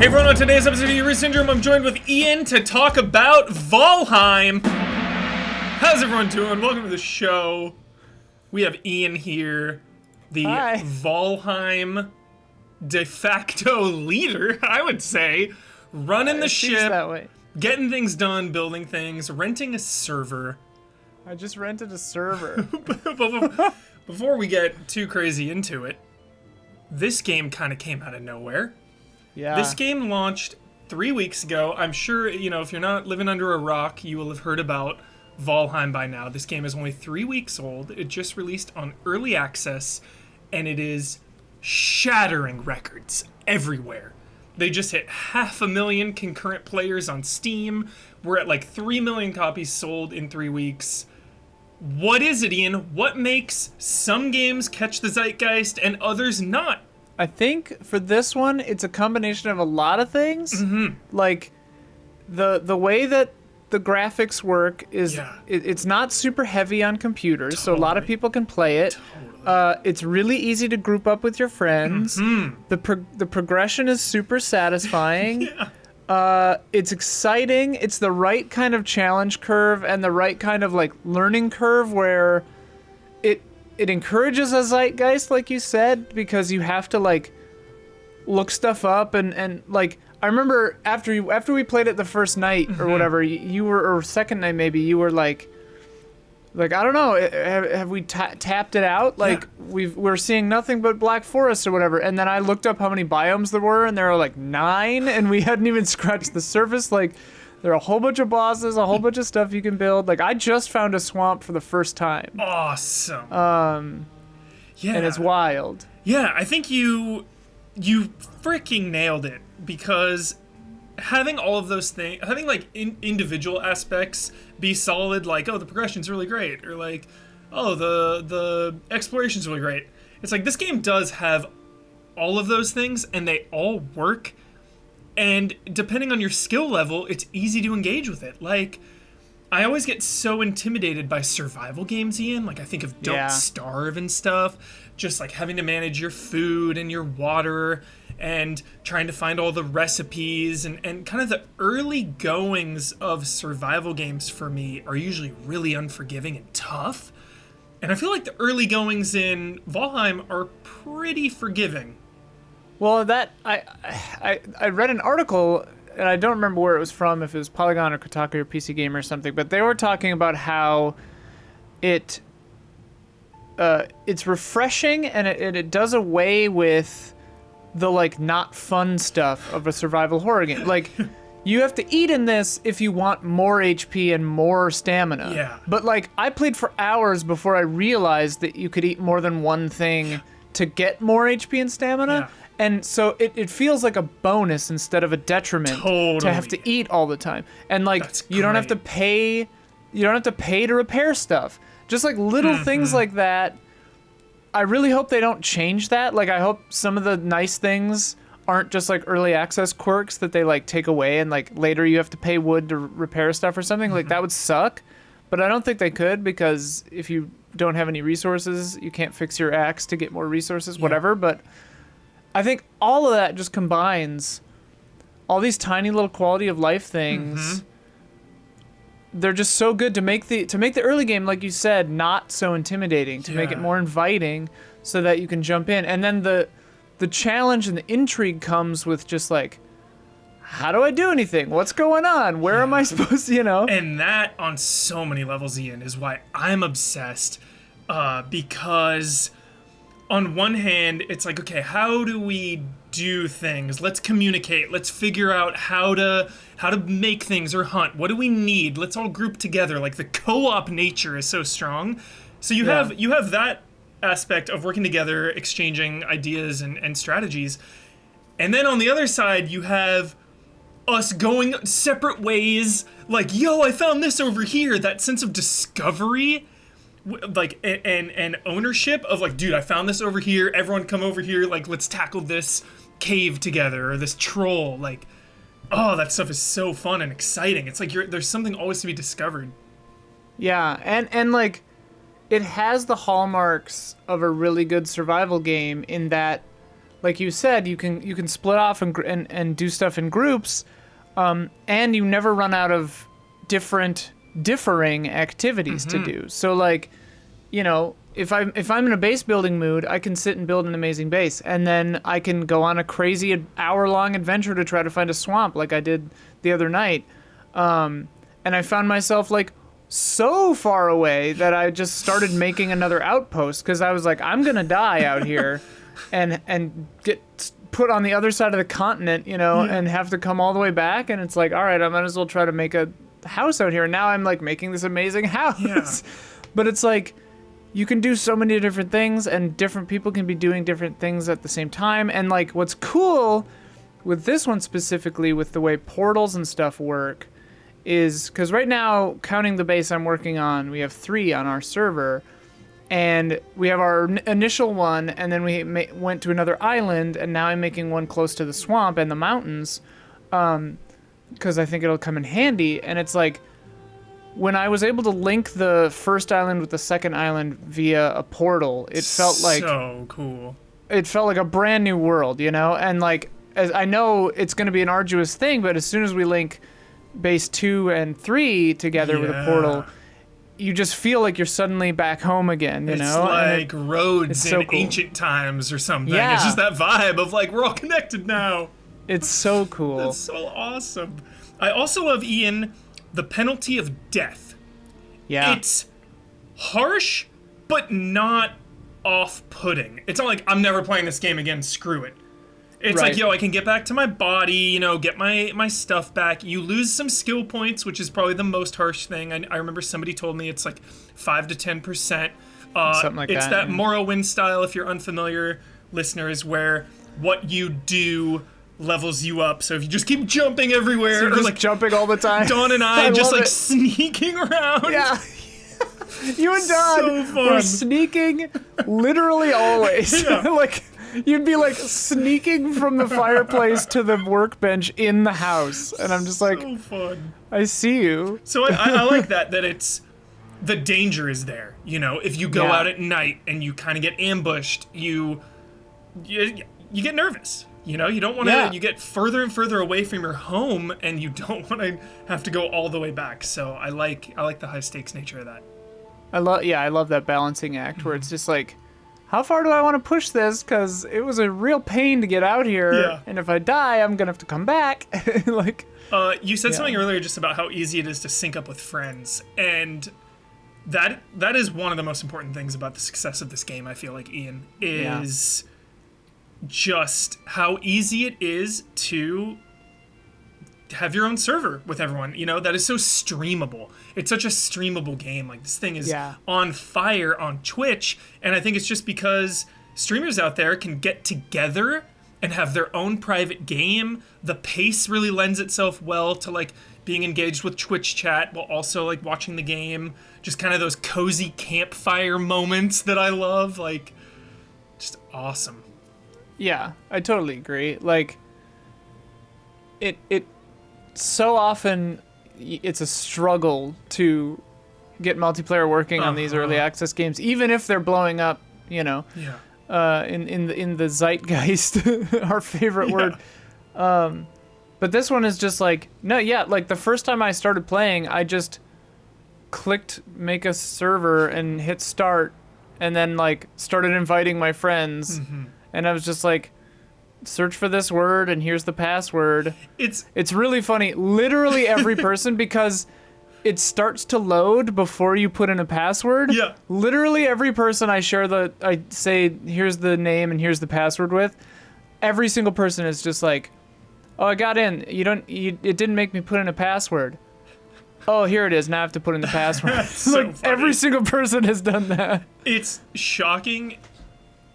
Hey everyone, on today's episode of Eureka Syndrome, I'm joined with Ian to talk about Valheim. How's everyone doing? Welcome to the show. We have Ian here, the Hi. Valheim de facto leader, I would say, running the ship, that way. getting things done, building things, renting a server. I just rented a server. Before we get too crazy into it, this game kind of came out of nowhere. Yeah. This game launched 3 weeks ago. I'm sure, if you're not living under a rock, you will have heard about Valheim by now. This game is only 3 weeks old. It just released on early access, and it is shattering records everywhere. They just hit 500,000 concurrent players on Steam. We're at like 3 million copies sold in 3 weeks. What is it, Ian? What makes some games catch the zeitgeist and others not? I think for this one, it's a combination of a lot of things. Mm-hmm. Like, the way that the graphics work is, it's not super heavy on computers, so a lot of people can play it. It's really easy to group up with your friends. Mm-hmm. The progression is super satisfying. It's exciting. It's the right kind of challenge curve and the right kind of like learning curve where it encourages a zeitgeist, like you said, because you have to like look stuff up and like I remember after we played it the first night or whatever, you were, or second night maybe, you were like I don't know, have we tapped it out? Like we're seeing nothing but black forest or whatever, and then I looked up how many biomes there were, and there were like 9, and we hadn't even scratched the surface. Like there are a whole bunch of bosses, a whole bunch of stuff you can build. Like I just found a swamp for the first time. Awesome. Yeah. And it's wild. Yeah, I think you freaking nailed it, because having all of those things, having like individual aspects be solid, like, oh, the progression's really great, or like, oh, the exploration's really great. It's like this game does have all of those things, and they all work. And depending on your skill level, it's easy to engage with it. Like, I always get so intimidated by survival games, Ian. Like, I think of Don't Starve and stuff. Just, like, having to manage your food and your water and trying to find all the recipes. And kind of the early goings of survival games for me are usually really unforgiving and tough. And I feel like the early goings in Valheim are pretty forgiving. Well, that I read an article, and I don't remember where it was from, if it was Polygon or Kotaku or PC Gamer or something, but they were talking about how it's refreshing, and it does away with the like not fun stuff of a survival horror game. Like you have to eat in this if you want more HP and more stamina. Yeah. But like I played for hours before I realized that you could eat more than one thing to get more HP and stamina. Yeah. And so it feels like a bonus instead of a detriment to have to eat all the time. And like you don't have to pay to repair stuff. Just like little things like that. I really hope they don't change that. Like I hope some of the nice things aren't just like early access quirks that they like take away and like later you have to pay wood to repair stuff or something. Like that would suck. But I don't think they could, because if you don't have any resources, you can't fix your axe to get more resources, whatever. But I think all of that just combines all these tiny little quality of life things. They're just so good to make the early game, like you said, not so intimidating, to make it more inviting so that you can jump in. And then the challenge and the intrigue comes with just like, how do I do anything? What's going on? Where am I supposed to, And that on so many levels, Ian, is why I'm obsessed, because on one hand, it's like, okay, how do we do things? Let's communicate. Let's figure out how to make things or hunt. What do we need? Let's all group together. Like the co-op nature is so strong. So you have that aspect of working together, exchanging ideas and strategies. And then on the other side, you have us going separate ways. Like, yo, I found this over here. That sense of discovery, like, and ownership of like, dude, I found this over here. Everyone come over here. Like, let's tackle this cave together, or this troll. Like, oh, that stuff is so fun and exciting. It's like there's something always to be discovered. Yeah, and like, it has the hallmarks of a really good survival game in that like you said, you can split off and do stuff in groups, and you never run out of differing activities to do. So like, you know, if I'm in a base building mood, I can sit and build an amazing base, and then I can go on a crazy hour-long adventure to try to find a swamp like I did the other night. And I found myself like so far away that I just started making another outpost because I was like, I'm gonna die out here and get put on the other side of the continent, you know, and have to come all the way back. And it's like, all right, I might as well try to make a house out here. And now I'm like making this amazing house. Yeah. But it's like, you can do so many different things, and different people can be doing different things at the same time. And like, what's cool with this one specifically, with the way portals and stuff work, is because right now, counting the base I'm working on, we have 3 on our server, and we have our initial one, and then we went to another island, and now I'm making one close to the swamp and the mountains, because I think it'll come in handy. And it's like, when I was able to link the first island with the second island via a portal, it felt like so cool. It felt like a brand new world, you know? And like, as I know it's going to be an arduous thing, but as soon as we link base 2 and 3 together with a portal, you just feel like you're suddenly back home again, you know? It's like Rhodes in ancient times or something. Yeah. It's just that vibe of like, we're all connected now. It's so cool. That's so awesome. I also love, Ian, the penalty of death. Yeah. It's harsh, but not off-putting. It's not like, I'm never playing this game again, screw it. It's like, yo, I can get back to my body, you know, get my stuff back. You lose some skill points, which is probably the most harsh thing. I remember somebody told me it's like 5 to 10%. Something like it's that. That Morrowind style, if you're unfamiliar, listeners, where what you do levels you up. So if you just keep jumping everywhere, so or just like jumping all the time. Dawn and I just like sneaking around. Yeah. You and Dawn were sneaking literally always. Yeah. Like, you'd be like sneaking from the fireplace to the workbench in the house. And I'm just like, so fun. I see you. So I like that it's, the danger is there. You know, if you go out at night and you kind of get ambushed, you get nervous. You know, you don't want to, you get further and further away from your home, and you don't want to have to go all the way back. So I like the high stakes nature of that. I love that balancing act where it's just like, how far do I want to push this? Because it was a real pain to get out here, and if I die, I'm gonna have to come back. Like, you said something earlier just about how easy it is to sync up with friends, and that is one of the most important things about the success of this game. I feel like, Ian, is just how easy it is to have your own server with everyone. You know, that is so streamable. It's such a streamable game. Like, this thing is on fire on Twitch, and I think it's just because streamers out there can get together and have their own private game. The pace really lends itself well to like being engaged with Twitch chat while also like watching the game. Just kind of those cozy campfire moments that I love. Like, just awesome. Yeah, I totally agree. Like, it so often it's a struggle to get multiplayer working on these early access games, even if they're blowing up, you know. Yeah. In the Zeitgeist, our favorite word. But this one is just like, like the first time I started playing, I just clicked make a server and hit start, and then like started inviting my friends. And I was just like, search for this word, and here's the password. It's really funny. Literally every person, because it starts to load before you put in a password. Yeah. Literally every person I say, here's the name and here's the password with, every single person is just like, oh, I got in. It didn't make me put in a password. Oh, here it is. Now I have to put in the password. So like, every single person has done that. It's shocking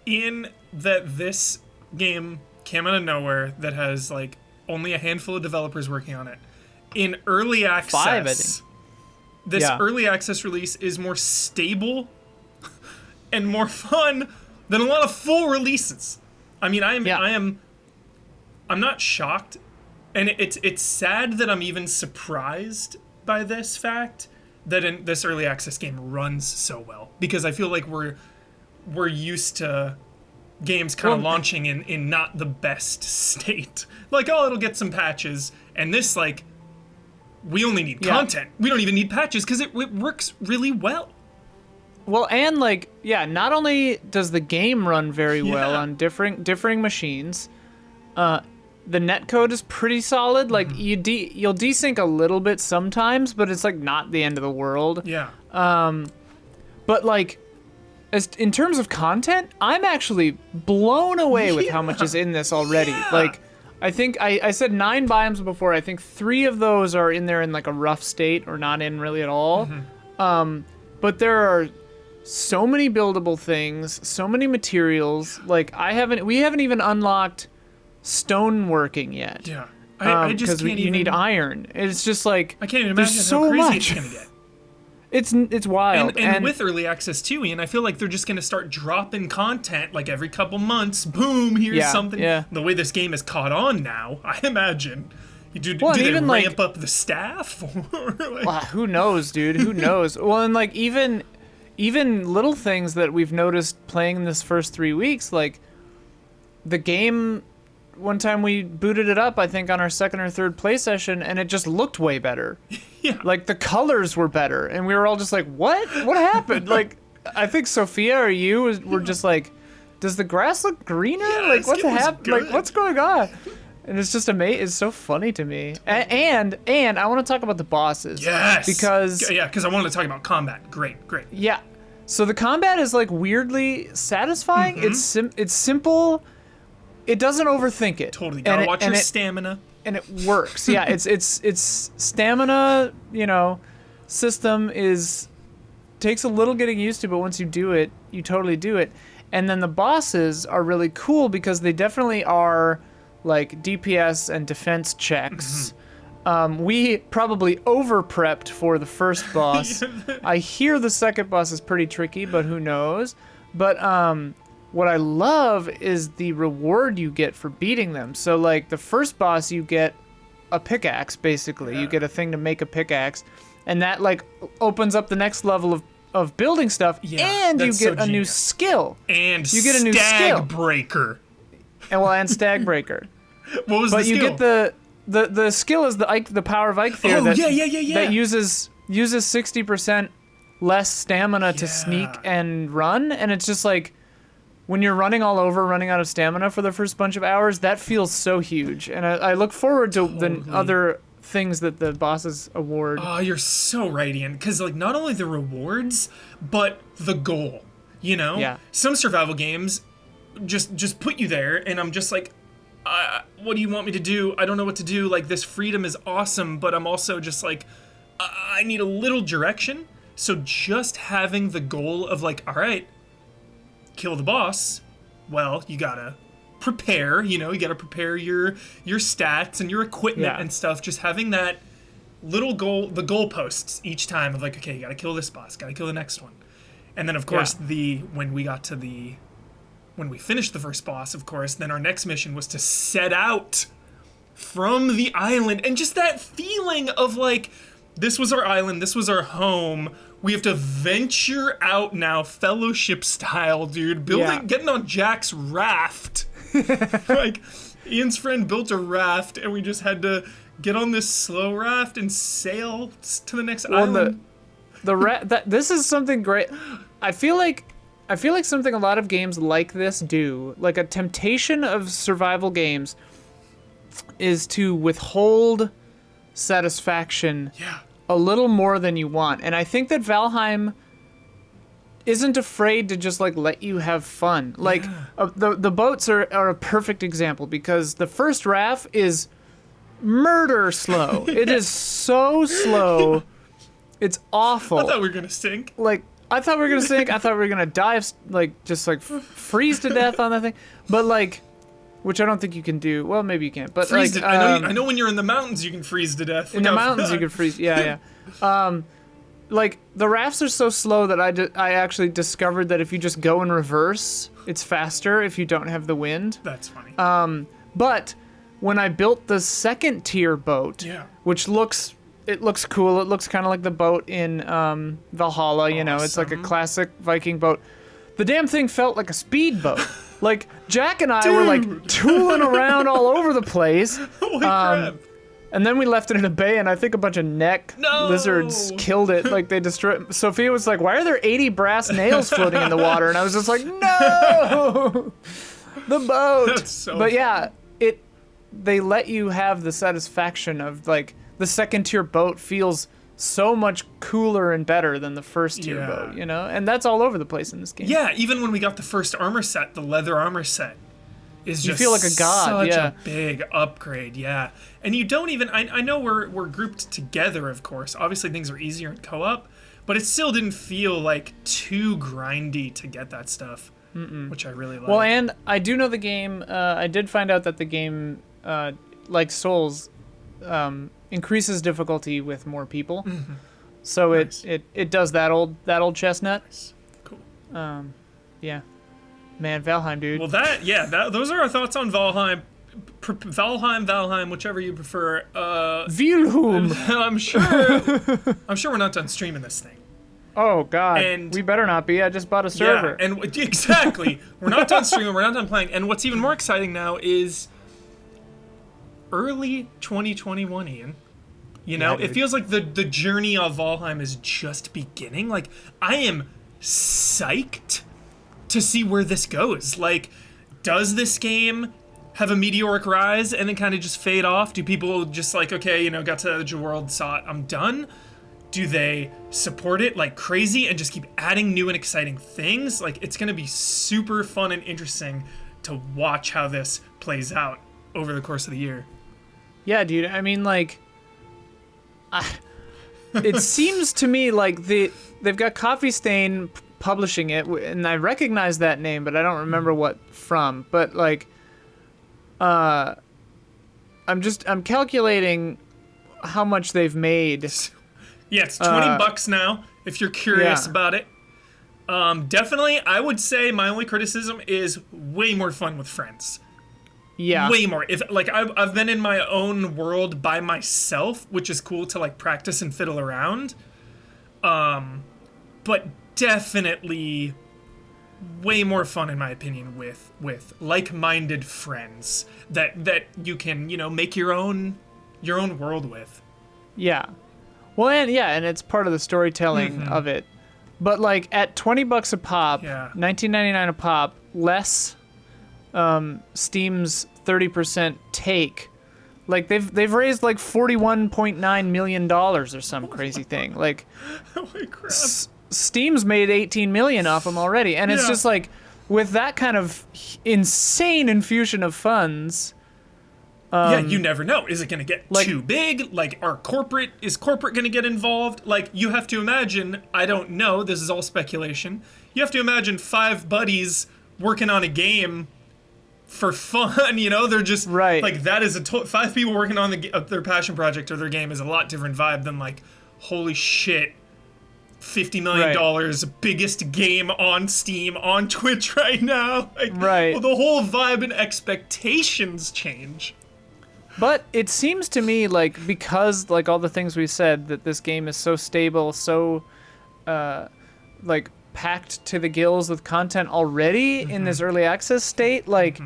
in that this game came out of nowhere, that has like only a handful of developers working on it. In early access, 5, I think. This early access release is more stable and more fun than a lot of full releases. I mean, I'm not shocked, and it's sad that I'm even surprised by this fact that in this early access game runs so well, because I feel like we're used to games kind of launching in not the best state. Like, oh, it'll get some patches, and this, like, we only need content. We don't even need patches because it works really well. Well, and like, not only does the game run very well on differing machines, the netcode is pretty solid. Like, you'll desync a little bit sometimes, but it's like not the end of the world. Yeah. But like, in terms of content, I'm actually blown away with how much is in this already. Yeah. Like, I think I said 9 biomes before. I think 3 of those are in there in like a rough state or not in really at all. But there are so many buildable things, so many materials. Like, we haven't even unlocked stone working yet. Yeah. I just can't you need iron. It's just like, I can't even imagine so how crazy much. it's gonna get. It's wild. And with early access too, Ian, I feel like they're just gonna start dropping content like every couple months. Boom, here's something. Yeah. The way this game is caught on now, I imagine. Do they even ramp up the staff? Who knows, dude? Who knows? Well, and like even little things that we've noticed playing this first 3 weeks, like the game. One time we booted it up, I think on our second or third play session, and it just looked way better. Yeah. Like the colors were better, and we were all just like, "What? What happened?" Like, I think Sophia or you were just like, "Does the grass look greener? Yeah, like, what's happening? Like, what's going on?" And it's just amazing. It's so funny to me. And I want to talk about the bosses. Yes. Because I wanted to talk about combat. Great. Yeah. So the combat is like weirdly satisfying. It's simple. It doesn't overthink it. Totally. Gotta watch your stamina. And it works. Yeah, it's stamina, system takes a little getting used to, but once you do it, you totally do it. And then the bosses are really cool because they definitely are like DPS and defense checks. We probably over-prepped for the first boss. I hear the second boss is pretty tricky, but who knows? But what I love is the reward you get for beating them. So like the first boss, you get a pickaxe, basically. Yeah. You get a thing to make a pickaxe. And that like opens up the next level of building stuff. Yeah, and you get a new skill. And you get a new skill. Breaker. And Stag Breaker. What was the skill? But you get the skill is the power of Eikthyr that uses 60% less stamina to sneak and run, and it's just like when you're running all over, running out of stamina for the first bunch of hours, that feels so huge. And I look forward to the other things that the bosses award. Oh, you're so right, Ian. Because like not only the rewards, but the goal. Yeah. Some survival games just put you there, and I'm just like, what do you want me to do? I don't know what to do. Like, this freedom is awesome, but I'm also just like, I need a little direction. So just having the goal of like, all right, kill the boss. Well, you gotta prepare. You gotta prepare your stats and your equipment and stuff. Just having that little goal, the goalposts each time of like, okay, you gotta kill this boss, gotta kill the next one, and then of course when we finished the first boss, of course, then our next mission was to set out from the island. And just that feeling of like, this was our island, this was our home. We have to venture out now, fellowship style, dude. Getting on Jack's raft. Like, Ian's friend built a raft, and we just had to get on this slow raft and sail to the next island. This is something great. I feel like something a lot of games like this do, like a temptation of survival games, is to withhold satisfaction a little more than you want. And I think that Valheim isn't afraid to just like let you have fun. Like the boats are a perfect example, because the first raft is murder slow. It is so slow. It's awful. I thought we were gonna sink. I thought we were gonna die, freeze to death on that thing. But like, which I don't think you can do. Well, maybe you can't. But freeze I know when you're in the mountains, you can freeze to death. In the mountains, you can freeze. Yeah. Like the rafts are so slow that I actually discovered that if you just go in reverse, it's faster if you don't have the wind. That's funny. But when I built the second tier boat, which looks cool. It looks kind of like the boat in Valhalla. Awesome. It's like a classic Viking boat. the damn thing felt like a speedboat. Like, Jack and I were like tooling around all over the place. Holy crap. And then we left it in a bay, and I think a bunch of neck lizards killed it. Like, they destroyed. Sophia was like, "Why are there 80 brass nails floating in the water?" And I was just like, "No, the boat." That's so but yeah, they let you have the satisfaction of like the second tier boat feels so much cooler and better than the first tier boat, you know? And that's all over the place in this game. Yeah, even when we got the first armor set, the leather armor set is just you feel like a god, such a big upgrade, yeah. And you don't even, I know we're grouped together, of course. Obviously things are easier in co-op, but it still didn't feel like too grindy to get that stuff, which I really like. Well, and I do know the game, I did find out that the game, like Souls, increases difficulty with more people. So nice. it does that old chestnut. Nice. Cool. Yeah. Man, Valheim, dude. Well, those are our thoughts on Valheim. Valheim, whichever you prefer. Vilhum. I'm sure we're not done streaming this thing. Oh God, and we better not be. I just bought a server. Yeah, and exactly, we're not done streaming. We're not done playing. And what's even more exciting now is early 2021, Ian. You know, it feels like the journey of Valheim is just beginning. Like, I am psyched to see where this goes. Like, does this game have a meteoric rise and then kind of just fade off? Do people just like, okay, you know, got to the edge of the world, saw it, I'm done? Do they support it like crazy and just keep adding new and exciting things? Like, it's going to be super fun and interesting to watch how this plays out over the course of the year. Yeah, dude. I mean, like, it seems to me like they've got Coffee Stain publishing it, and I recognize that name, but I don't remember what from. But like, I'm calculating how much they've made. Yeah, it's $20 now, if you're curious about it. Definitely, I would say my only criticism is way more fun with friends. Yeah. Way more. If like I've been in my own world by myself, which is cool to like practice and fiddle around. But definitely way more fun in my opinion with like-minded friends that you can, you know, make your own world with. Yeah. Well, and it's part of the storytelling of it. But like at $20 a pop, $19.99 a pop, less Steam's 30% take. Like they've raised like $41.9 million or some crazy thing. Like, holy crap. Steam's made $18 million off them already, and it's just like with that kind of insane infusion of funds. You never know. Is it going to get too big? Like, is corporate going to get involved? Like, you have to imagine, I don't know, this is all speculation. You have to imagine 5 buddies working on a game for fun, you know? They're just, like, that is 5 people working on their passion project or their game is a lot different vibe than, like, holy shit, $50 million, biggest game on Steam, on Twitch right now. Like, well, the whole vibe and expectations change. But it seems to me like, because like all the things we said, that this game is so stable, so like packed to the gills with content already in this early access state, like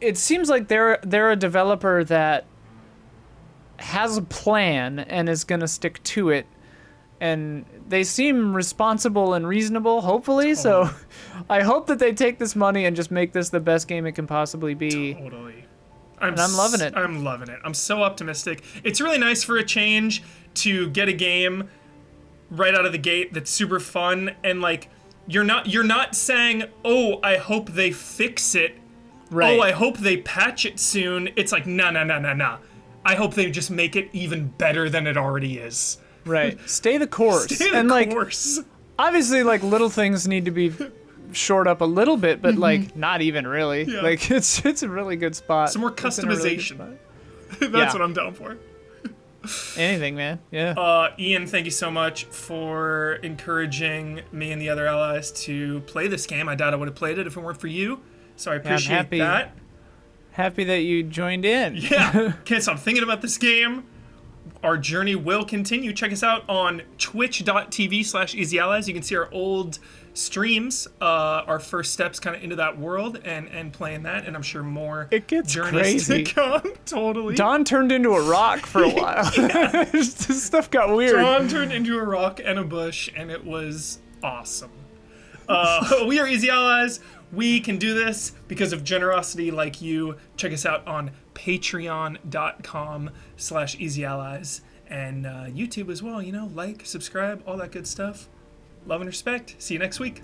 it seems like they're a developer that has a plan and is going to stick to it, and they seem responsible and reasonable, hopefully. So I hope that they take this money and just make this the best game it can possibly be. Totally. I'm loving it. I'm loving it. I'm so optimistic. It's really nice for a change to get a game right out of the gate that's super fun, and like you're not saying, "Oh, I hope they fix it." Right. "Oh, I hope they patch it soon." It's like, "No. I hope they just make it even better than it already is." Right. Stay the course. Stay the course. Obviously, like, little things need to be shored up a little bit, but like not even really. Yeah. Like it's a really good spot. Some more customization. Really That's what I'm down for. Anything, man. Yeah. Ian, thank you so much for encouraging me and the other allies to play this game. I doubt I would have played it if it weren't for you. So I appreciate that. Happy that you joined in. Yeah. Can't stop thinking about this game. our journey will continue. Check us out on twitch.tv/easyallies. You can see our old streams, our first steps kind of into that world and playing that, and I'm sure more it gets journeys crazy to come. Totally. Don turned into a rock for a while. Stuff got weird. Don turned into a rock and a bush, and it was awesome. We are Easy Allies. We can do this because of generosity like you. Check us out on patreon.com/easyallies and YouTube as well. Like, subscribe, all that good stuff. Love and respect. See you next week.